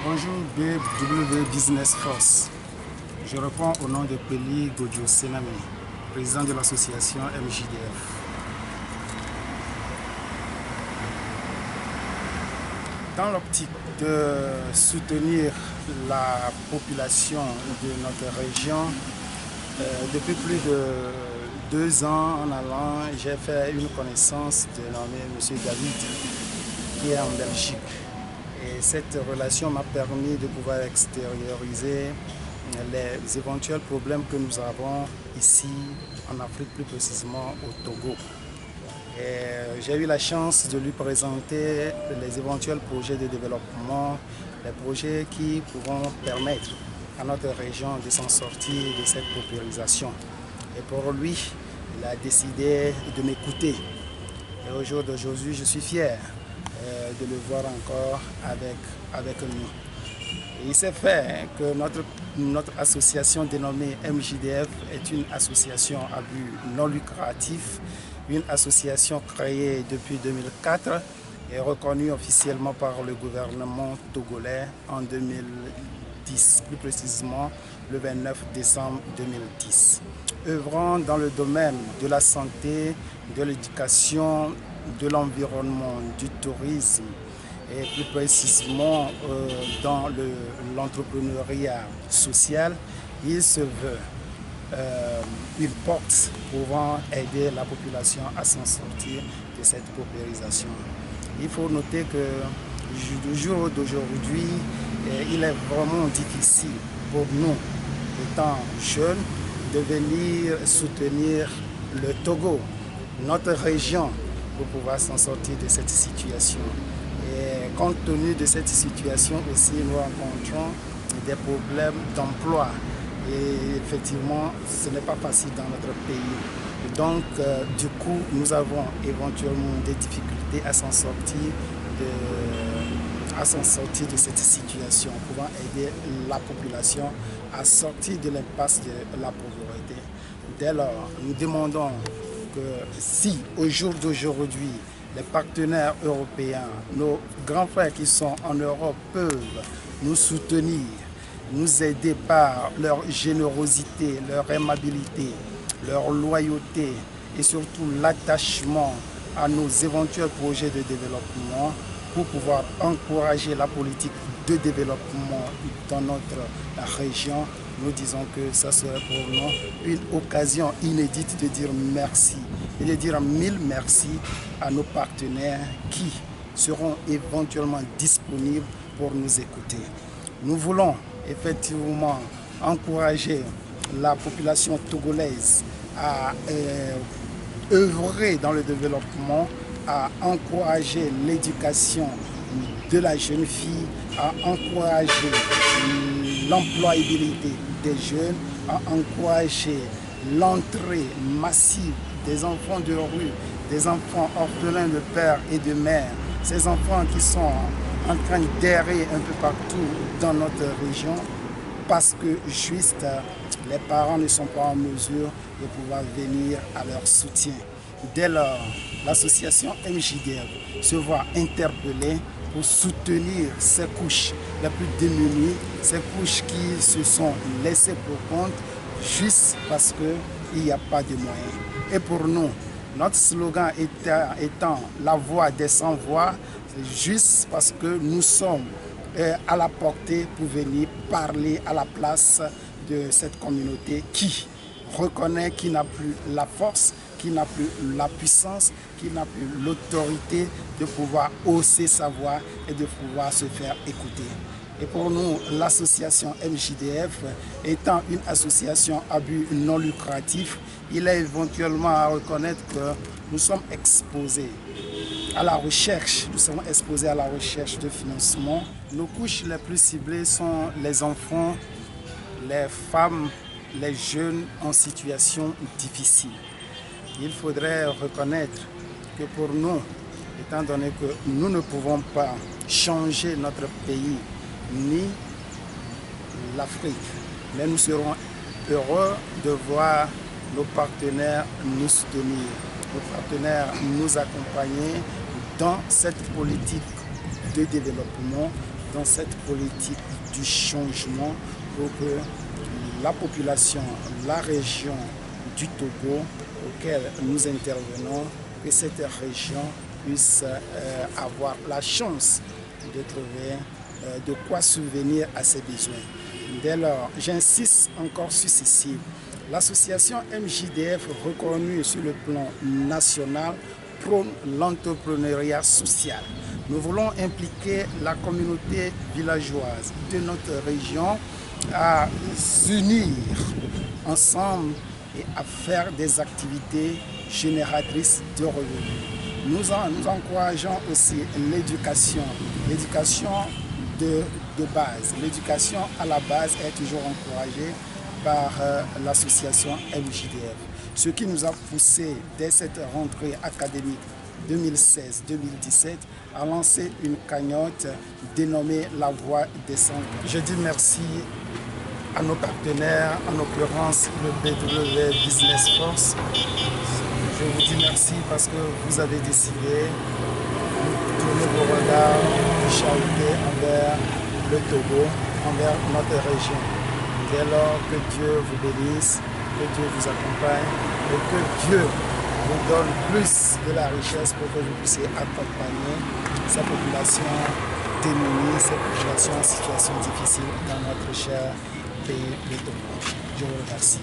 Bonjour BW Business Force. Je réponds au nom de Peli Godio Sename, président de l'association MJDF. Dans l'optique de soutenir la population de notre région, depuis plus de 2 ans en allant, j'ai fait une connaissance dénommée M. David, qui est en Belgique. Et cette relation m'a permis de pouvoir extérioriser les éventuels problèmes que nous avons ici en Afrique, plus précisément au Togo. J'ai eu la chance de lui présenter les éventuels projets de développement, les projets qui pourront permettre à notre région de s'en sortir de cette paupérisation. Et pour lui, il a décidé de m'écouter. Et au jour d'aujourd'hui, je suis fier de le voir encore avec nous. Et il s'est fait que notre association dénommée MJDF est une association à but non lucratif, une association créée depuis 2004 et reconnue officiellement par le gouvernement togolais en 2010, plus précisément le 29 décembre 2010. Œuvrant dans le domaine de la santé, de l'éducation, de l'environnement, du tourisme et plus précisément dans l'entrepreneuriat social, il se veut une porte pouvant aider la population à s'en sortir de cette paupérisation. Il faut noter que le jour d'aujourd'hui, il est vraiment difficile pour nous, étant jeunes, de venir soutenir le Togo, notre région, pour pouvoir s'en sortir de cette situation. Et compte tenu de cette situation aussi, nous rencontrons des problèmes d'emploi. Et effectivement, ce n'est pas facile dans notre pays. Et donc, du coup, nous avons éventuellement des difficultés à s'en sortir de cette situation, pouvant aider la population à sortir de l'impasse de la pauvreté. Dès lors, nous demandons que si au jour d'aujourd'hui, les partenaires européens, nos grands frères qui sont en Europe peuvent nous soutenir, nous aider par leur générosité, leur aimabilité, leur loyauté et surtout l'attachement à nos éventuels projets de développement pour pouvoir encourager la politique de développement dans notre région. Nous disons que ça serait pour nous une occasion inédite de dire merci et de dire 1000 merci à nos partenaires qui seront éventuellement disponibles pour nous écouter. Nous voulons effectivement encourager la population togolaise à œuvrer dans le développement, à encourager l'éducation de la jeune fille, à encourager l'employabilité des jeunes, à encourager l'entrée massive des enfants de rue, des enfants orphelins de père et de mère, ces enfants qui sont en train d'errer un peu partout dans notre région parce que juste les parents ne sont pas en mesure de pouvoir venir à leur soutien. Dès lors, l'association MJDF se voit interpellée pour soutenir ces couches les plus démunies, ces couches qui se sont laissées pour compte juste parce qu'il n'y a pas de moyens. Et pour nous, notre slogan étant la voix des sans-voix, c'est juste parce que nous sommes à la portée pour venir parler à la place de cette communauté qui reconnaît qu'il n'a plus la force, qui n'a plus la puissance, qui n'a plus l'autorité de pouvoir hausser sa voix et de pouvoir se faire écouter. Et pour nous, l'association MJDF étant une association à but non lucratif, il est éventuellement à reconnaître que nous sommes exposés à la recherche, de financement. Nos couches les plus ciblées sont les enfants, les femmes, les jeunes en situation difficile. Il faudrait reconnaître que pour nous, étant donné que nous ne pouvons pas changer notre pays ni l'Afrique, mais nous serons heureux de voir nos partenaires nous soutenir, nos partenaires nous accompagner dans cette politique de développement, dans cette politique du changement pour que la population, la région du Togo auquel nous intervenons, que cette région puisse avoir la chance de trouver de quoi subvenir à ses besoins. Dès lors, j'insiste encore sur ceci. L'association MJDF, reconnue sur le plan national, prône l'entrepreneuriat social. Nous voulons impliquer la communauté villageoise de notre région à s'unir ensemble et à faire des activités génératrices de revenus. Nous encourageons aussi l'éducation de base. L'éducation à la base est toujours encouragée par l'association MJDF. Ce qui nous a poussé dès cette rentrée académique 2016-2017 à lancer une cagnotte dénommée La Voie des Sans. Je dis merci à nos partenaires, en l'occurrence le BW Business Force. Je vous dis merci parce que vous avez décidé de tourner vos regards de charité envers le Togo, envers notre région. Dès lors, que Dieu vous bénisse, que Dieu vous accompagne et que Dieu vous donne plus de la richesse pour que vous puissiez accompagner sa population démunie, sa population en situation difficile dans notre cher pays, le Togo. Je vous remercie.